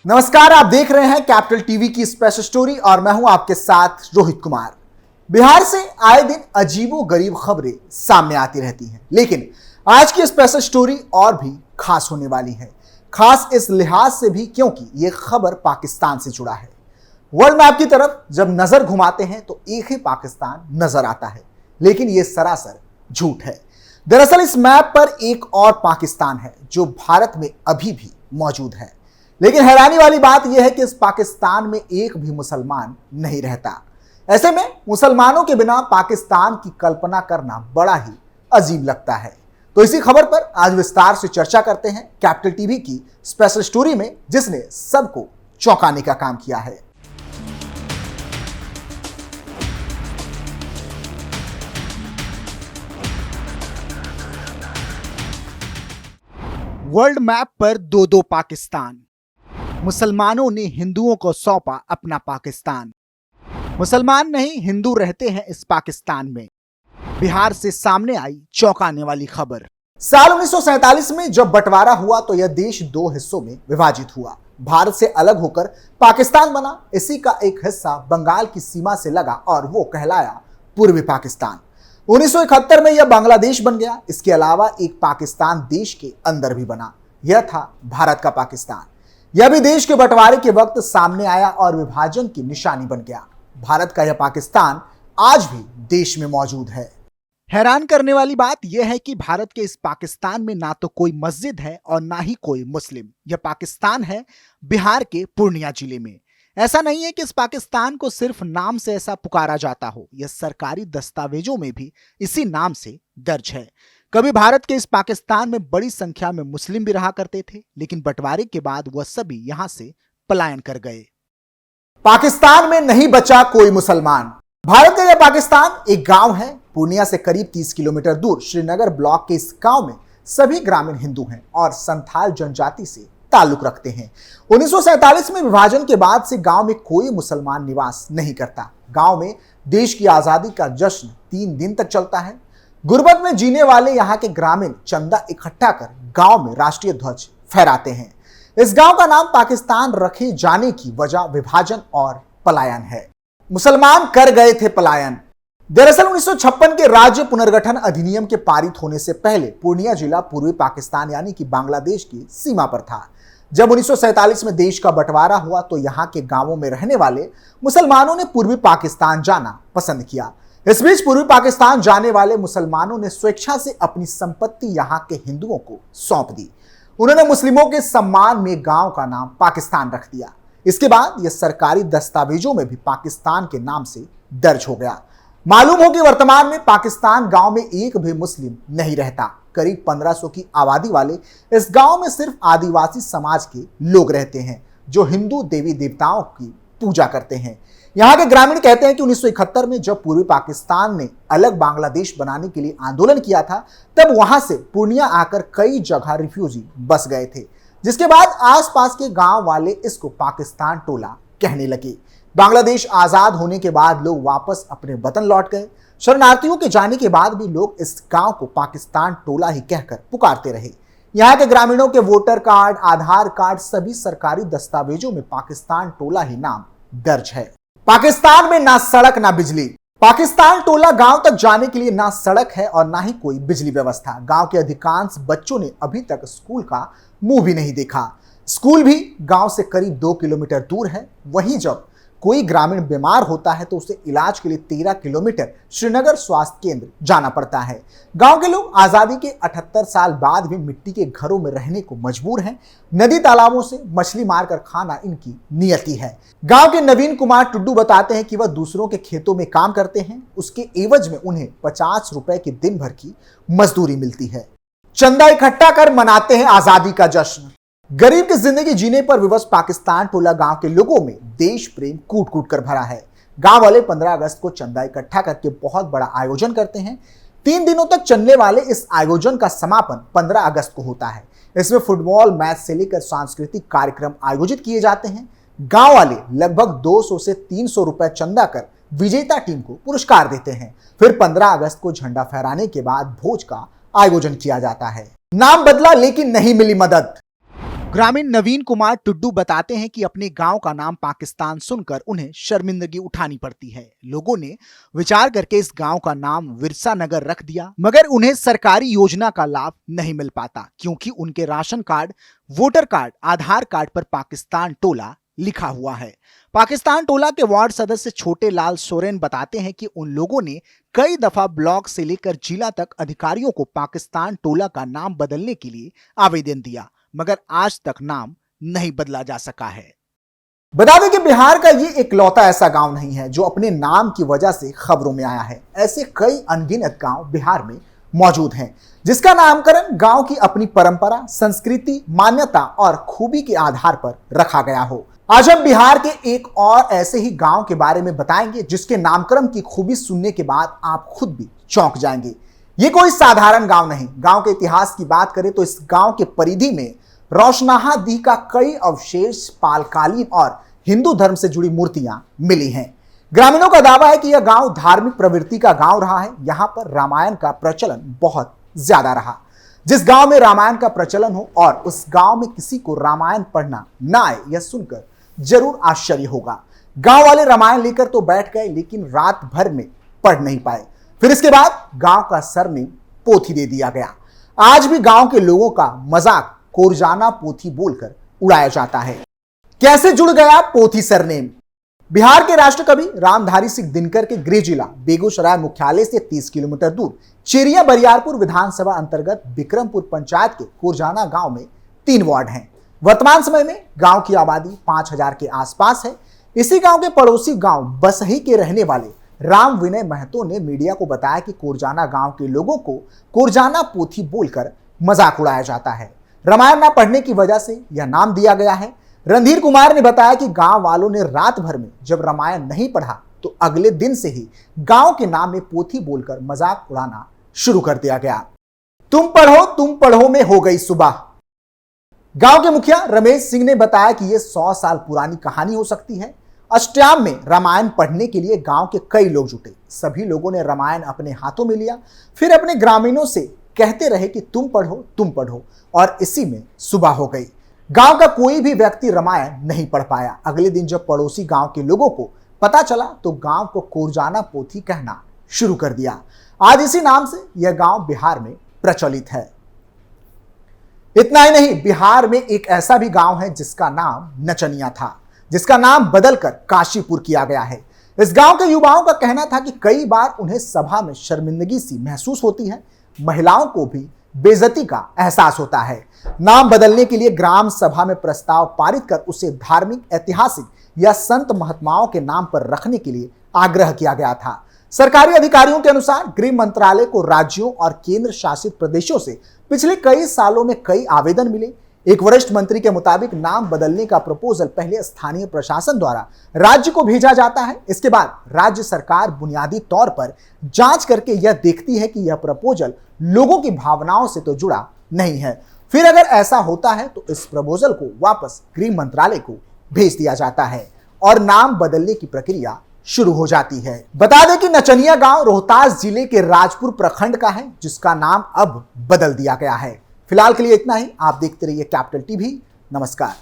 नमस्कार, आप देख रहे हैं कैपिटल टीवी की स्पेशल स्टोरी और मैं हूं आपके साथ रोहित कुमार। बिहार से आए दिन अजीबो गरीब खबरें सामने आती रहती हैं, लेकिन आज की स्पेशल स्टोरी और भी खास होने वाली है। खास इस लिहाज से भी क्योंकि यह खबर पाकिस्तान से जुड़ा है। वर्ल्ड मैप की तरफ जब नजर घुमाते हैं तो एक ही पाकिस्तान नजर आता है, लेकिन यह सरासर झूठ है। दरअसल इस मैप पर एक और पाकिस्तान है जो भारत में अभी भी मौजूद है, लेकिन हैरानी वाली बात यह है कि इस पाकिस्तान में एक भी मुसलमान नहीं रहता। ऐसे में मुसलमानों के बिना पाकिस्तान की कल्पना करना बड़ा ही अजीब लगता है। तो इसी खबर पर आज विस्तार से चर्चा करते हैं कैपिटल टीवी की स्पेशल स्टोरी में, जिसने सबको चौंकाने का काम किया है। वर्ल्ड मैप पर दो पाकिस्तान। मुसलमानों ने हिंदुओं को सौंपा अपना पाकिस्तान। मुसलमान नहीं, हिंदू रहते हैं इस पाकिस्तान में। बिहार से सामने आई चौंकाने वाली खबर। साल 1947 में जब बंटवारा हुआ तो यह देश दो हिस्सों में विभाजित हुआ। भारत से अलग होकर पाकिस्तान बना। इसी का एक हिस्सा बंगाल की सीमा से लगा और वो कहलाया पूर्वी पाकिस्तान। 1971 में यह बांग्लादेश बन गया। इसके अलावा एक पाकिस्तान देश के अंदर भी बना। यह था भारत का पाकिस्तान। यह भी देश के बंटवारे के वक्त सामने आया और विभाजन की निशानी बन गया। भारत का यह पाकिस्तान आज भी देश में मौजूद है। हैरान करने वाली बात यह है कि भारत के इस पाकिस्तान में ना तो कोई मस्जिद है और ना ही कोई मुस्लिम। यह पाकिस्तान है बिहार के पूर्णिया जिले में। ऐसा नहीं है कि इस पाकिस्तान को सिर्फ नाम से ऐसा पुकारा जाता हो, यह सरकारी दस्तावेजों में भी इसी नाम से दर्ज है। कभी भारत के इस पाकिस्तान में बड़ी संख्या में मुस्लिम भी रहा करते थे, लेकिन बंटवारे के बाद वह सभी यहां से पलायन कर गए। पाकिस्तान में नहीं बचा कोई मुसलमान। भारत का यह पाकिस्तान एक गांव है। पूर्णिया से करीब 30 किलोमीटर दूर श्रीनगर ब्लॉक के इस गांव में सभी ग्रामीण हिंदू हैं और संथाल जनजाति से ताल्लुक रखते हैं। 1947 में विभाजन के बाद से गांव में कोई मुसलमान निवास नहीं करता। गांव में देश की आजादी का जश्न 3 दिन तक चलता है। गुर्बत में जीने वाले यहाँ के ग्रामीण चंदा इकट्ठा कर गांव में राष्ट्रीय ध्वज फहराते हैं। इस गांव का नाम पाकिस्तान रखे जाने की वजह विभाजन और पलायन है। मुसलमान कर गए थे पलायन। दरअसल 1956 के राज्य पुनर्गठन अधिनियम के पारित होने से पहले पूर्णिया जिला पूर्वी पाकिस्तान यानी कि बांग्लादेश की सीमा पर था। जब 1947 में देश का बंटवारा हुआ तो यहाँ के गांवों में रहने वाले मुसलमानों ने पूर्वी पाकिस्तान जाना पसंद किया। इस बीच पूर्वी पाकिस्तान जाने वाले मुसलमानों ने स्वेच्छा से अपनी संपत्ति यहाँ के हिंदुओं को सौंप दी। उन्होंने मुस्लिमों के सम्मान में गांव का नाम पाकिस्तान रख दिया। इसके बाद यह सरकारी दस्तावेजों में भी पाकिस्तान के नाम से दर्ज हो गया। मालूम हो कि वर्तमान में पाकिस्तान गांव में एक भी मुस्लिम नहीं रहता। करीब 1500 की आबादी वाले इस गांव में सिर्फ आदिवासी समाज के लोग रहते हैं जो हिंदू देवी देवताओं की पूजा करते हैं। यहाँ के ग्रामीण कहते हैं कि 1971 में जब पूर्वी पाकिस्तान ने अलग बांग्लादेश बनाने के लिए आंदोलन किया था, तब वहां से पूर्णिया आकर कई जगह रिफ्यूजी बस गए थे, जिसके बाद आसपास के गांव वाले इसको पाकिस्तान टोला कहने लगे। बांग्लादेश आजाद होने के बाद लोग वापस अपने वतन लौट गए। शरणार्थियों के जाने के बाद भी लोग इस गांव को पाकिस्तान टोला ही कहकर पुकारते रहे। यहाँ के ग्रामीणों के वोटर कार्ड, आधार कार्ड, सभी सरकारी दस्तावेजों में पाकिस्तान टोला ही नाम दर्ज है। पाकिस्तान में ना सड़क ना बिजली। पाकिस्तान टोला गांव तक जाने के लिए ना सड़क है और ना ही कोई बिजली व्यवस्था। गांव के अधिकांश बच्चों ने अभी तक स्कूल का मुंह भी नहीं देखा। स्कूल भी गांव से करीब 2 किलोमीटर दूर है। वहीं जब कोई ग्रामीण बीमार होता है तो उसे इलाज के लिए 13 किलोमीटर श्रीनगर स्वास्थ्य केंद्र जाना पड़ता है। गांव के लोग आजादी के 78 साल बाद भी मिट्टी के घरों में रहने को मजबूर हैं। नदी तालाबों से मछली मारकर खाना इनकी नियति है। गांव के नवीन कुमार टुड्डू बताते हैं कि वह दूसरों के खेतों में काम करते हैं। उसके एवज में उन्हें 50 रुपए की दिन भर की मजदूरी मिलती है। चंदा इकट्ठा कर मनाते हैं आजादी का जश्न। गरीब की जिंदगी जीने पर विवश पाकिस्तान टोला गांव के लोगों में देश प्रेम कूट कूट कर भरा है। गांव वाले 15 अगस्त को चंदा इकट्ठा करके बहुत बड़ा आयोजन करते हैं। 3 दिनों तक चलने वाले इस आयोजन का समापन 15 अगस्त को होता है। इसमें फुटबॉल मैच से लेकर सांस्कृतिक कार्यक्रम आयोजित किए जाते हैं। गांव वाले लगभग 200 से 300 रुपए चंदा कर विजेता टीम को पुरस्कार देते हैं। फिर 15 अगस्त को झंडा फहराने के बाद भोज का आयोजन किया जाता है। नाम बदला लेकिन नहीं मिली मदद। ग्रामीण नवीन कुमार टुड्डू बताते हैं कि अपने गांव का नाम पाकिस्तान सुनकर उन्हें शर्मिंदगी उठानी पड़ती है। लोगों ने विचार करके इस गांव का नाम विरसा नगर रख दिया, मगर उन्हें सरकारी योजना का लाभ नहीं मिल पाता क्योंकि उनके राशन कार्ड, वोटर कार्ड, आधार कार्ड पर पाकिस्तान टोला लिखा हुआ है। पाकिस्तान टोला के वार्ड सदस्य छोटे लाल सोरेन बताते हैं कि उन लोगों ने कई दफा ब्लॉक से लेकर जिला तक अधिकारियों को पाकिस्तान टोला का नाम बदलने के लिए आवेदन दिया, मगर आज तक नाम नहीं बदला जा सका है। बता दें कि बिहार का ये इकलौता ऐसा गांव नहीं है जो अपने नाम की वजह से खबरों में आया है। ऐसे कई अनगिनत गांव बिहार में मौजूद हैं जिसका नामकरण गांव की अपनी परंपरा, संस्कृति, मान्यता और खूबी के आधार पर रखा गया हो। आज हम बिहार के एक और ऐसे ही गांव के बारे में बताएंगे जिसके नामकरण की खूबी सुनने के बाद आप खुद भी चौंक जाएंगे। ये कोई साधारण गांव नहीं। गांव के इतिहास की बात करें तो इस गांव के परिधि में रोशनाहा दी का कई अवशेष, पालकालीन और हिंदू धर्म से जुड़ी मूर्तियां मिली हैं। ग्रामीणों का दावा है कि यह गांव धार्मिक प्रवृत्ति का गांव रहा है। यहां पर रामायण का प्रचलन बहुत ज्यादा रहा। जिस गांव में रामायण का प्रचलन हो और उस गांव में किसी को रामायण पढ़ना ना आए, यह सुनकर जरूर आश्चर्य होगा। गांव वाले रामायण लेकर तो बैठ गए लेकिन रात भर में पढ़ नहीं पाए। फिर इसके बाद गांव का सरनेम पोथी दे दिया गया। आज भी गांव के लोगों का मजाक कोरजाना पोथी बोलकर उड़ाया जाता है। कैसे जुड़ गया पोथी सरनेम? बिहार के राष्ट्र कवि रामधारी सिंह दिनकर के गृह जिला बेगूसराय मुख्यालय से 30 किलोमीटर दूर चिरिया बरियारपुर विधानसभा अंतर्गत विक्रमपुर पंचायत के कोरजाना गांव में 3 वार्ड हैं। वर्तमान समय में गांव की आबादी 5000 के आसपास है। इसी गांव के पड़ोसी गांव बसही के रहने वाले राम विनय महतो ने मीडिया को बताया कि कोरजाना गांव के लोगों को कोरजाना पोथी बोलकर मजाक उड़ाया जाता है। रामायण ना पढ़ने की वजह से यह नाम दिया गया है। रणधीर कुमार ने बताया कि गांव वालों ने रात भर में जब रामायण नहीं पढ़ा तो अगले दिन से ही गांव के नाम में पोथी बोलकर मजाक उड़ाना शुरू कर दिया गया। तुम पढ़ो में हो गई सुबह। गांव के मुखिया रमेश सिंह ने बताया कि यह 100 साल पुरानी कहानी हो सकती है। अष्टयाम में रामायण पढ़ने के लिए गांव के कई लोग जुटे। सभी लोगों ने रामायण अपने हाथों में लिया, फिर अपने ग्रामीणों से कहते रहे कि तुम पढ़ो, और इसी में सुबह हो गई। गांव का कोई भी व्यक्ति रामायण नहीं पढ़ पाया। अगले दिन जब पड़ोसी गांव के लोगों को पता चला तो गांव को कोरजाना पोथी कहना शुरू कर दिया। आज इसी नाम से यह गांव बिहार में प्रचलित है। इतना ही नहीं, बिहार में एक ऐसा भी गांव है जिसका नाम नचनिया था, जिसका नाम बदलकर काशीपुर किया गया है। इस गांव के युवाओं का कहना था कि कई बार उन्हें सभा में शर्मिंदगी सी महसूस होती है। महिलाओं को भी बेइज्जती का एहसास होता है। नाम बदलने के लिए ग्राम सभा में प्रस्ताव पारित कर उसे धार्मिक, ऐतिहासिक या संत महात्माओं के नाम पर रखने के लिए आग्रह किया गया था। सरकारी अधिकारियों के अनुसार गृह मंत्रालय को राज्यों और केंद्र शासित प्रदेशों से पिछले कई सालों में कई आवेदन मिले। एक वरिष्ठ मंत्री के मुताबिक नाम बदलने का प्रपोजल पहले स्थानीय प्रशासन द्वारा राज्य को भेजा जाता है। इसके बाद राज्य सरकार बुनियादी तौर पर जांच करके यह देखती है कि यह प्रपोजल लोगों की भावनाओं से तो जुड़ा नहीं है। फिर अगर ऐसा होता है तो इस प्रपोजल को वापस गृह मंत्रालय को भेज दिया जाता है और नाम बदलने की प्रक्रिया शुरू हो जाती है। बता दें कि नचनिया गांव रोहतास जिले के राजपुर प्रखंड का है, जिसका नाम अब बदल दिया गया है। फिलहाल के लिए इतना ही। आप देखते रहिए कैपिटल टीवी। नमस्कार।